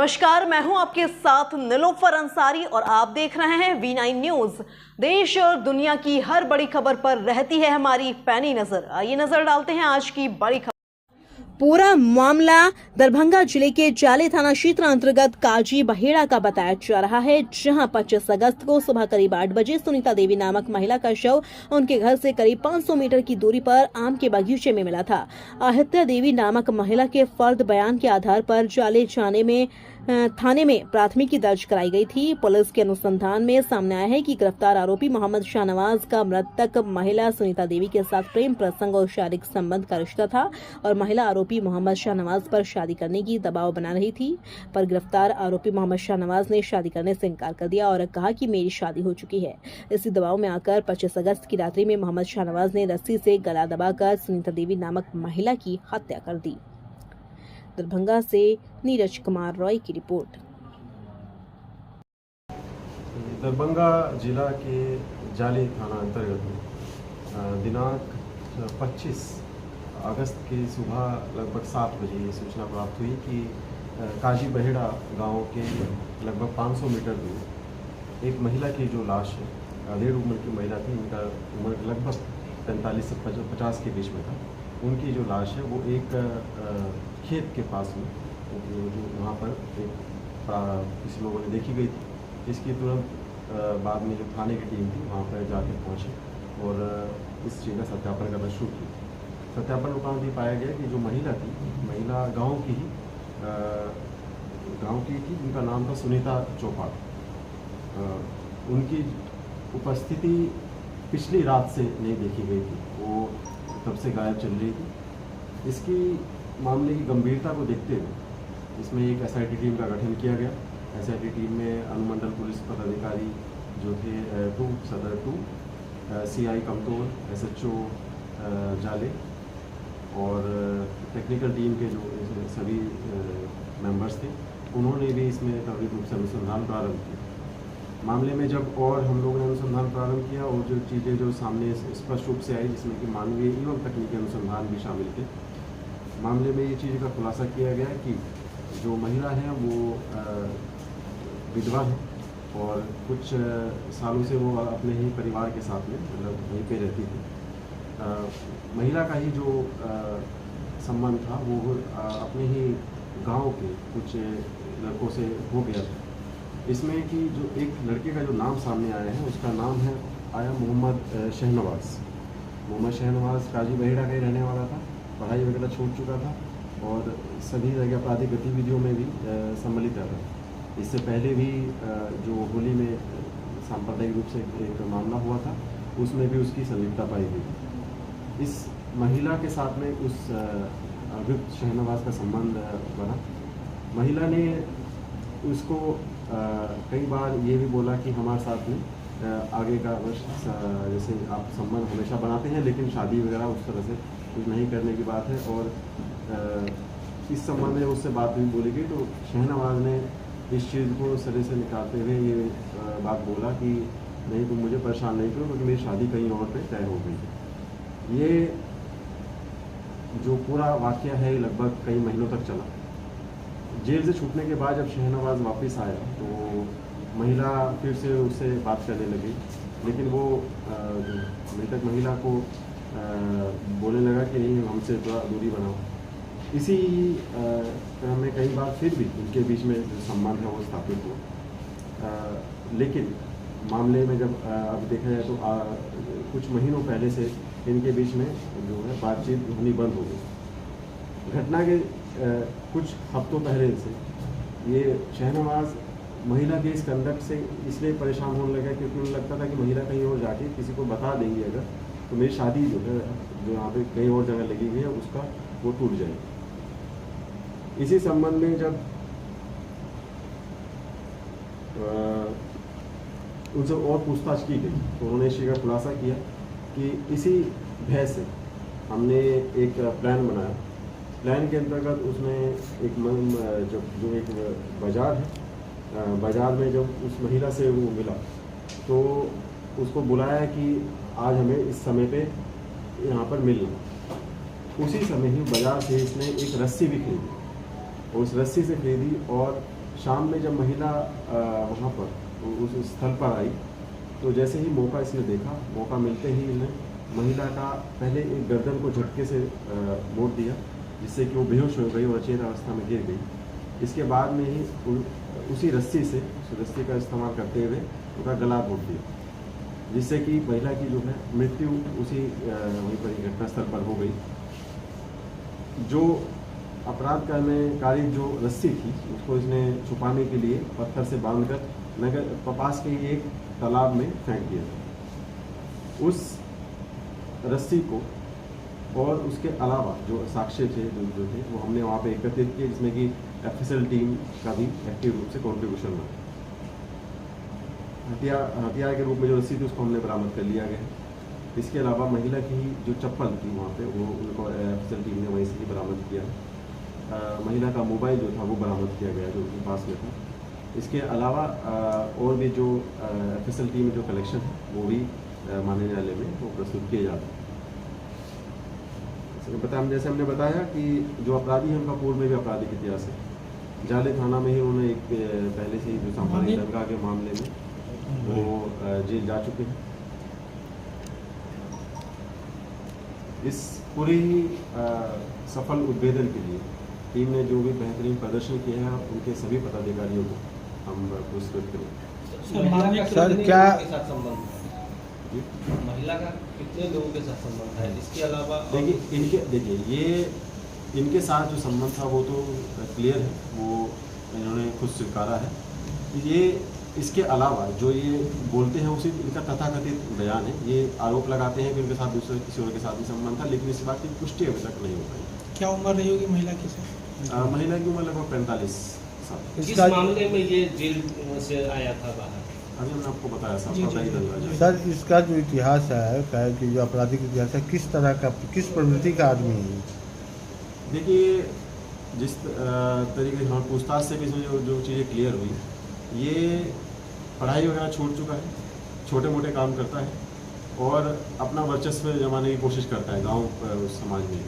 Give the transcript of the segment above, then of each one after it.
नमस्कार, मैं हूं आपके साथ निलोफर अंसारी और आप देख रहे हैं V9 न्यूज। देश और दुनिया की हर बड़ी खबर पर रहती है हमारी पैनी नजर। आइए नजर डालते हैं आज की बड़ी खबर। पूरा मामला दरभंगा जिले के जाले थाना क्षेत्र अंतर्गत काजी बहेड़ा का बताया जा रहा है, जहां 25 अगस्त को सुबह करीब 8 बजे सुनीता देवी नामक महिला का शव उनके घर से करीब 500 मीटर की दूरी पर आम के बगीचे में मिला था। आहित्या देवी नामक महिला के फर्द बयान के आधार पर जाले थाने में प्राथमिकी दर्ज कराई गई थी। पुलिस के अनुसंधान में सामने आया है कि गिरफ्तार आरोपी मोहम्मद शाहनवाज का मृतक महिला सुनीता देवी के साथ प्रेम प्रसंग और शारीरिक संबंध का रिश्ता था और महिला आरोपी मोहम्मद शाहनवाज पर शादी करने की दबाव बना रही थी। पर गिरफ्तार आरोपी मोहम्मद शाहनवाज ने शादी करने से इनकार कर दिया और कहा कि मेरी शादी हो चुकी है। इसी दबाव में आकर 25 अगस्त की रात्रि में मोहम्मद शाहनवाज ने रस्सी से गला दबाकर सुनीता देवी नामक महिला की हत्या कर दी। दरभंगा से नीरज कुमार रॉय की रिपोर्ट। दरभंगा जिला के जाले थाना अंतर्गत दिनांक 25 अगस्त की सुबह लगभग 7 बजे ये सूचना प्राप्त हुई कि काजी बहेड़ा गांव के लगभग 500 मीटर दूर एक महिला की जो लाश है, अधेड़ उम्र की महिला थी, इनका उम्र लगभग 45 से 50 के बीच में था। उनकी जो लाश है वो एक खेत के पास में जो वहाँ पर एक किसी लोगों ने देखी गई थी। इसकी तुरंत बाद में जो थाने की टीम थी वहाँ पर जाके पहुँची और इस चीज़ का सत्यापन करना शुरू किया। सत्यापन उपरांत ये पाया गया कि जो महिला थी, महिला गांव की थी, उनका नाम था सुनीता चौपाल। उनकी उपस्थिति पिछली रात से नहीं देखी गई थी, वो तब से गायब चल रही थी। इसकी मामले की गंभीरता को देखते हुए इसमें एक SIT टीम का गठन किया गया। SIT टीम में अनुमंडल पुलिस पदाधिकारी जो थे सदर 2, CI कमतौल, SHO जाले और टेक्निकल टीम के जो सभी मेंबर्स थे, उन्होंने भी इसमें त्वरित रूप से अनुसंधान प्रारंभ किया। मामले में जब और हम लोगों ने अनुसंधान प्रारंभ किया और जो चीज़ें जो सामने स्पष्ट रूप से आई, जिसमें कि मानवीय एवं तकनीकी अनुसंधान भी शामिल थे, मामले में ये चीज़ का खुलासा किया गया कि जो महिला है वो विधवा है और कुछ सालों से वो अपने ही परिवार के साथ में मतलब वहीं पे रहती थी। महिला का ही जो संबंध था वो अपने ही गांव के कुछ लड़कों से हो गया था। इसमें कि जो एक लड़के का जो नाम सामने आया है, उसका नाम है मोहम्मद शाहनवाज। मोहम्मद शाहनवाज काजी बहेड़ा का ही रहने वाला था, पढ़ाई वगैरह छोड़ चुका था और सभी जगह आपराधिक गतिविधियों में भी सम्मिलित रहता था। इससे पहले भी जो होली में सांप्रदायिक रूप से एक मामला हुआ था, उसमें भी उसकी संलिप्तता पाई गई। इस महिला के साथ में उस अभियुक्त शाहनवाज का संबंध बना। महिला ने उसको कई बार ये भी बोला कि हमारे साथ में आगे का जैसे आप संबंध हमेशा बनाते हैं, लेकिन शादी वगैरह उस तरह से कुछ नहीं करने की बात है। और इस संबंध में उससे बात भी बोली गई तो शाहनवाज ने इस चीज़ को सिरे से निकालते हुए ये बात बोला कि नहीं, तुम मुझे परेशान नहीं करो क्योंकि मेरी शादी कहीं और पे तय हो गई है। ये जो पूरा वाक़या है लगभग कई महीनों तक चला। जेल से छूटने के बाद जब शाहनवाज वापस आया तो महिला फिर से उससे बात करने लगी, लेकिन वो मृतक महिला को बोलने लगा कि नहीं, हमसे थोड़ा दूरी बनाओ। इसी क्रम में कई बार फिर भी उनके बीच में जो संबंध है वो स्थापित हुआ। लेकिन मामले में जब अब देखा जाए तो कुछ महीनों पहले से इनके बीच में जो है बातचीत होनी बंद हो गई। घटना के कुछ हफ्तों पहले से ये शाहनवाज महिला के इस कंडक्ट से इसलिए परेशान होने लगा क्योंकि उन्हें लगता था कि महिला कहीं और जाके किसी को बता देंगी अगर, तो मेरी शादी जो है जो यहाँ पे कहीं और जगह लगी हुई है उसका वो टूट जाएगी। इसी संबंध में जब उनसे और पूछताछ की गई तो उन्होंने इस चीज़ का खुलासा किया कि इसी भय से हमने एक प्लान बनाया। प्लान के अंतर्गत उसमें एक जो एक बाज़ार है, बाज़ार में जब उस महिला से वो मिला तो उसको बुलाया कि आज हमें इस समय पे यहाँ पर मिलना। उसी समय ही बाज़ार से इसने एक रस्सी भी खरीदी और उस रस्सी से खरीदी और शाम में जब महिला वहाँ पर उस स्थल पर आई तो जैसे ही मौका इसने देखा, मौका मिलते ही इसने महिला का पहले एक गर्दन को झटके से मोड़ दिया, जिससे कि वो बेहोश हो गई और अचेत अवस्था में गिर गई। इसके बाद में ही उसी रस्सी का इस्तेमाल करते हुए उसका गला घोट दिया, जिससे कि महिला की जो है मृत्यु उसी वहीं पर ही घटनास्थल पर हो गई। जो अपराध करनेकारी जो रस्सी थी उसको इसने छुपाने के लिए पत्थर से बांधकर नगर पास के एक तालाब में फेंक दिया था। उस रस्सी को और उसके अलावा जो साक्ष्य थे जो थे वो हमने वहाँ पे एकत्रित किए, जिसमें कि एफएसएल टीम का भी एक्टिव रूप से कंट्रीब्यूशन रहा। हथियार के रूप में जो रस्सी थी उसको हमने बरामद कर लिया गया। इसके अलावा महिला की जो चप्पल थी वहाँ पे वो उनको एफएसएल टीम ने वहीं से ही बरामद किया। महिला का मोबाइल जो था वो बरामद किया गया जो उनके पास में था। इसके अलावा और भी जो एफएसएल टीम में जो कलेक्शन है वो भी माननीय न्यायालय में वो प्रस्तुत किए जाते हैं। जैसे हमने बताया कि जो अपराधी है उनका पूर्व में भी आपराधिक इतिहास है। जाले थाना में ही उन्होंने एक पहले से ही जो सांप्रदायिक दंगा के मामले में वो जेल जा चुके हैं। इस पूरे ही सफल उद्भेदन के लिए टीम ने जो भी बेहतरीन प्रदर्शन किया है उनके सभी पदाधिकारियों को हम पुरस्कृत करेंगे। सर क्या महिला का कितने लोगों के साथ संबंध है? इसके अलावा देखिए ये इनके साथ जो संबंध था वो तो क्लियर है, वो इन्होंने खुद स्वीकारा है। ये इसके अलावा जो ये बोलते हैं उसी इनका तथाकथित बयान है। ये आरोप लगाते हैं कि उनके साथ दूसरे किसी और के साथ भी संबंध था, लेकिन इस बात की पुष्टि अभी तक नहीं हो पाई। क्या उम्र रही होगी महिला की सर? महिला की उम्र लगभग 45 साल। किस मामले में ये जेल से आया था बाहर? अभी हमने आपको बताया सर इसका जो इतिहास है कि जो आपराधिक इतिहास है किस तरह का, किस प्रवृत्ति का आदमी है? देखिए जिस तरीके से पूछताछ से भी इसमें जो चीज़ें क्लियर हुई, ये पढ़ाई वगैरह छोड़ चुका है, छोटे मोटे काम करता है और अपना वर्चस्व जमाने की कोशिश करता है गांव समाज में।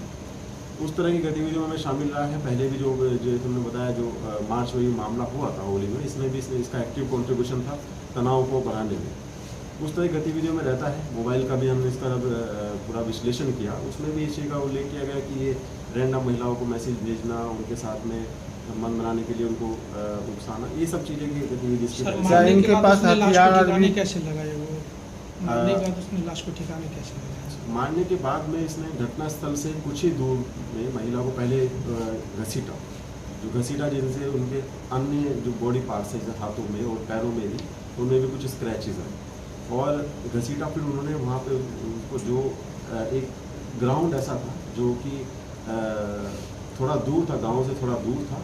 उस तरह की गतिविधियों में शामिल रहा है। पहले भी जो तुमने बताया जो मार्च में मामला हुआ था होली में, इसमें भी इसका एक्टिव कंट्रीब्यूशन था तनाव को बढ़ाने में। उस तरह की गतिविधियों में रहता है। मोबाइल का भी हमने इसका पूरा विश्लेषण किया, उसमें भी इस चीज़ का उल्लेख किया गया कि ये रैंडम महिलाओं को मैसेज भेजना, उनके साथ में मन बनाने के लिए उनको उकसाना, ये सब चीज़ें की गतिविधि इनके पास हथियार कैसे लगाए वो? मारने के बाद उसने लाश को ठिकाने कैसे लगाया? मारने के बाद में इसने घटनास्थल से कुछ ही दूर में महिला को पहले घसीटा जिनसे उनके अन्य जो बॉडी पार्ट्स हैं हाथों में और पैरों में भी, उनमें भी कुछ स्क्रैचेस हैं और घसीटा। फिर उन्होंने वहाँ पे उनको जो एक ग्राउंड ऐसा था जो कि थोड़ा दूर था, गांव से थोड़ा दूर था,